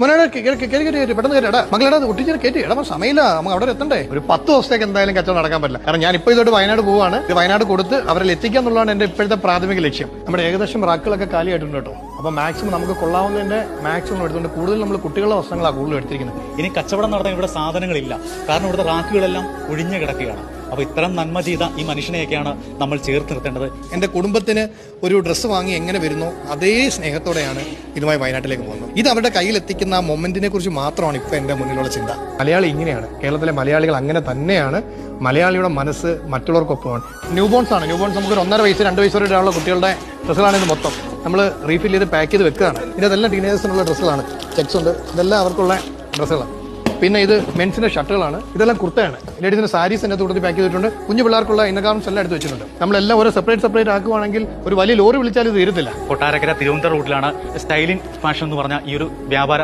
പെട്ടെന്ന് കയറ്റാ മകളെടാ ഒട്ടിച്ച് കയറ്റി എടാ സമയമില്ല നമുക്ക് അവിടെ എത്തണ്ടേ ഒരു 10 ദിവസത്തേക്ക് എന്തായാലും കച്ചവടം നടക്കാൻ പറ്റില്ല. കാരണം ഞാൻ ഇപ്പോൾ ഇതോട്ട് വയനാട് പോവാണ്. ഇത് വയനാട് കൊടുത്ത് അവരിൽ എത്തിക്കുക എന്നുള്ളതാണ് എന്റെ ഇപ്പോഴത്തെ പ്രാഥമിക ലക്ഷ്യം. നമ്മുടെ ഏകദേശം റാക്കുകളൊക്കെ കാലിയായിട്ടുണ്ട് കേട്ടോ. അപ്പൊ മാക്സിമം നമുക്ക് കൊള്ളാവുന്നതിന്റെ മാക്സിമം എടുത്തുകൊണ്ട് കൂടുതൽ നമ്മൾ കുട്ടികളുടെ വസ്ത്രങ്ങളാണ് കൂടുതൽ എടുത്തിരിക്കുന്നത്. ഇനി കച്ചവടം നടത്താൻ ഇവിടെ സാധനങ്ങളില്ല, കാരണം ഇവിടുത്തെ റാക്കുകളെല്ലാം ഒഴിഞ്ഞു കിടക്കുകയാണ്. അപ്പൊ ഇത്തരം നന്മ ചെയ്ത ഈ മനുഷ്യനെയൊക്കെയാണ് നമ്മൾ ചേർത്ത് നിർത്തേണ്ടത്. എന്റെ കുടുംബത്തിന് ഒരു ഡ്രസ്സ് വാങ്ങി എങ്ങനെ വരുന്നോ അതേ സ്നേഹത്തോടെയാണ് ഇതുമായി വയനാട്ടിലേക്ക് പോകുന്നത്. ഇത് അവരുടെ കയ്യിൽ എത്തിക്കുന്ന ആ മൊമെന്റിനെ കുറിച്ച് മാത്രമാണ് ഇപ്പൊ എന്റെ മുന്നിലുള്ള ചിന്ത. മലയാളി ഇങ്ങനെയാണ്, കേരളത്തിലെ മലയാളികൾ അങ്ങനെ തന്നെയാണ്. മലയാളിയുടെ മനസ്സ് മറ്റുള്ളവർക്കൊപ്പമാണ്. ന്യൂബോൺസ് ആണ്. ന്യൂബോൺസ് നമുക്ക് 1.5 വയസ്സ് 2 വയസ്സ് വരെ ഉള്ള കുട്ടികളുടെ ഡ്രസ്സുകളാണ് ഇത് മൊത്തം. നമ്മൾ റീഫിൽ ചെയ്ത് പാക്ക് ചെയ്ത് വെക്കുകയാണ്. ഇതെല്ലാം ടീനേജേഴ്സിനുള്ള ഡ്രസ്സുകളാണ്. ചെക്സ് ഉണ്ട്, ഇതെല്ലാം അവർക്കുള്ള ഡ്രസ്സുകളാണ്. പിന്നെ ഇത് മെൻസിന്റെ ഷർട്ടുകളാണ്, ഇതെല്ലാം കുർത്തയാണ്. ലേഡീസിന്റെ സാരീസ് എന്നെ കൂട്ടത്തിൽ പാക്ക് ചെയ്തിട്ടുണ്ട്. കുഞ്ഞു പിള്ളേർക്കുള്ള ഇന്നഗാർമെന്റ്സ് എല്ലാം എടുത്ത് വെച്ചിട്ടുണ്ട്. നമ്മളെല്ലാം ഓരോ സെപ്പറേറ്റ് ആക്കുവാണെങ്കിൽ ഒരു വലിയ ലോറി വിളിച്ചാൽ ഇത് തീരത്തില്ല. കൊട്ടാരക്കര തിരുവനന്തപുരം റൂട്ടിലാണ് സ്റ്റൈലിൻ ഫാഷൻ എന്ന് പറഞ്ഞ ഈ ഒരു വ്യാപാര